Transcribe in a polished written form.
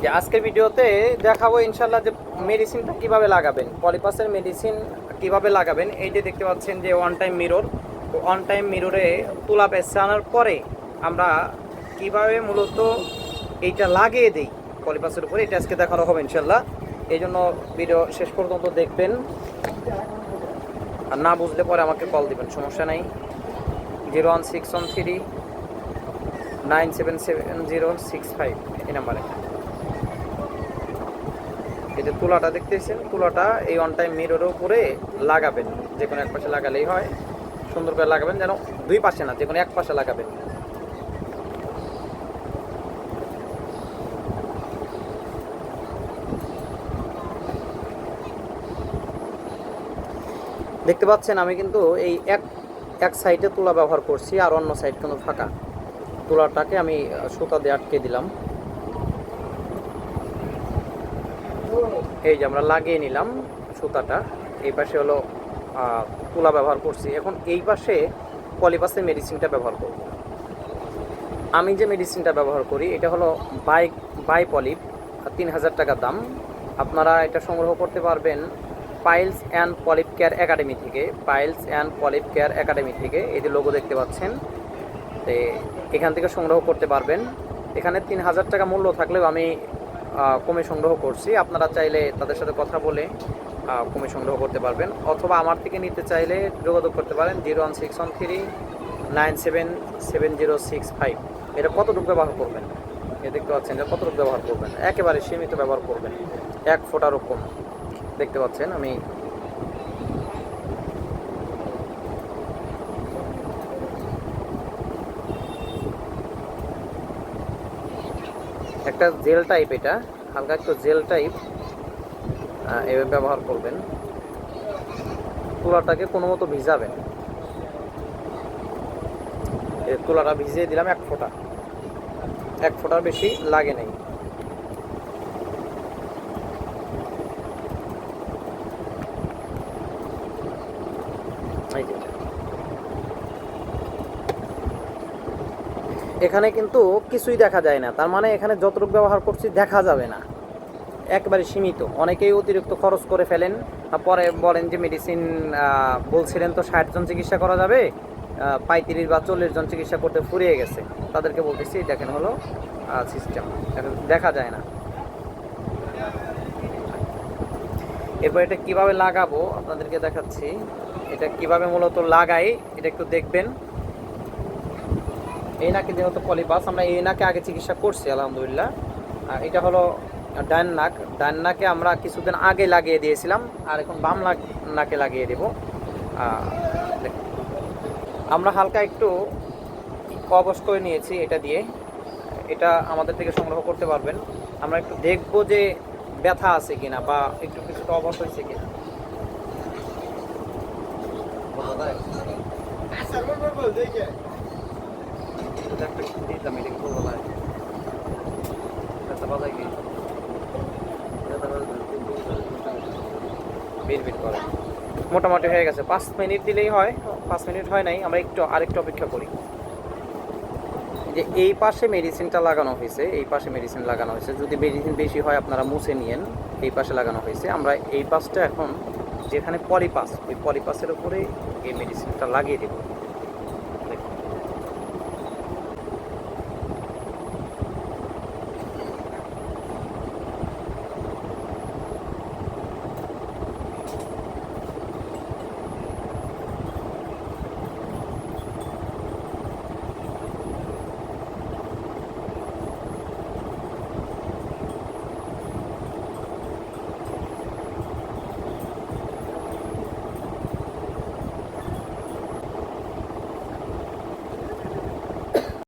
যে আজকের ভিডিওতে দেখাবো ইনশাল্লাহ যে মেডিসিনটা কিভাবে লাগাবেন, পলিপাসের মেডিসিন কিভাবে লাগাবেন। এই যে দেখতে পাচ্ছেন যে one time mirror, one time মিররে তুলা পেঁচে আনার পরে আমরা কিভাবে মূলত এইটা লাগিয়ে দিই পলিপাসের উপরে, এটা আজকে দেখানো হবে ইনশাল্লাহ। এই জন্য ভিডিও শেষ পর্যন্ত দেখবেন, আর না বুঝলে পরে আমাকে কল দিবেন, সমস্যা নাই। 01613977065 এই নাম্বারে। এই যে তুলাটা দেখতেছেন, তুলাটা এই অন টাইম মিররের উপরে লাগাবেন, যে কোনো এক পাশে লাগালেই হয়। সুন্দর করে লাগাবেন, যেন দুই পাশে না, যে কোনো এক পাশে লাগাবেন। দেখতে পাচ্ছেন আমি কিন্তু এই এক সাইডে তুলা ব্যবহার করছি, আর অন্য সাইড কিন্তু ফাঁকা। তুলাটাকে আমি সুতা দিয়ে আটকে দিলাম। এই যে আমরা লাগিয়ে নিলাম সুতাটা। এই পাশে হলো তুলা ব্যবহার করছি। এখন এই পাশে পলিপাসের মেডিসিনটা ব্যবহার করব। আমি যে মেডিসিনটা ব্যবহার করি এটা হলো বাই পলিপ, 3000 টাকা দাম। আপনারা এটা সংগ্রহ করতে পারবেন Piles and Polyp Care Academy থেকে। Piles and Polyp Care Academy থেকে, এই যে লোগো দেখতে পাচ্ছেন, তো এখান থেকে সংগ্রহ করতে পারবেন। এখানে 3000 টাকা মূল্য থাকলেও আমি কমে সংগ্রহ করছি। আপনারা চাইলে তাদের সাথে কথা বলে কমে সংগ্রহ করতে পারবেন, অথবা আমার থেকে নিতে চাইলে যোগাযোগ করতে পারেন 01613977065। এটা কতটুকু ব্যবহার করবেন, এ দেখতে পাচ্ছেন যে কতটুকু ব্যবহার করবেন, একেবারে সীমিত ব্যবহার করবেন, 1 ফোঁটারও কম। দেখতে পাচ্ছেন আমি একটা জেল টাইপ, এটা হালকা একটু জেল টাইপ এভাবে ব্যবহার করবেন। তুলাটাকে কোনো মতো ভিজাবেন। এই তুলাটা ভিজিয়ে দিলাম 1 ফোঁটা, 1 ফোঁটার বেশি লাগে নাই। এখানে কিন্তু কিছুই দেখা যায় না, তার মানে এখানে যতটুকু ব্যবহার করছি দেখা যাবে না, একেবারে সীমিত। অনেকেই অতিরিক্ত খরচ করে ফেলেন, পরে বলেন যে মেডিসিন বলছিলেন তো 60 জন চিকিৎসা করা যাবে, 35 বা 40 জন চিকিৎসা করতে ফুরিয়ে গেছে। তাদেরকে বলতেছি দেখেন হলো সিস্টেম, দেখা যায় না। এরপর এটা কিভাবে লাগাবো আপনাদেরকে দেখাচ্ছি। এটা কিভাবে মূলত লাগাই এটা একটু দেখবেন। এই নাকে যেহেতু পলিপাস, আমরা এই নাকে আগে চিকিৎসা করছি আলহামদুলিল্লাহ। এটা হলো ডান নাক, ডান নাকে আমরা কিছুদিন আগে লাগিয়ে দিয়েছিলাম, আর এখন বাম নাকে লাগিয়ে দেব। আমরা হালকা একটু অবশ করে নিয়েছি এটা দিয়ে, এটা আমাদের থেকে সংগ্রহ করতে পারবেন। আমরা একটু দেখবো যে ব্যথা আছে কিনা বা একটু কিছুটা অবশ হয়েছে কিনা। মোটামুটি হয়ে গেছে, 5 মিনিট দিলেই হয়। 5 মিনিট হয় নাই, আমরা আরেকটু অপেক্ষা করি। যে এই পাশে মেডিসিনটা লাগানো হয়েছে, এই পাশে মেডিসিন লাগানো হয়েছে। যদি মেডিসিন বেশি হয় আপনারা মুছে নিয়েন। এই পাশে লাগানো হয়েছে, আমরা এই পাশটা এখন যেখানে পলিপাস, ওই পলিপাসের উপরে এই মেডিসিনটা লাগিয়ে দেব।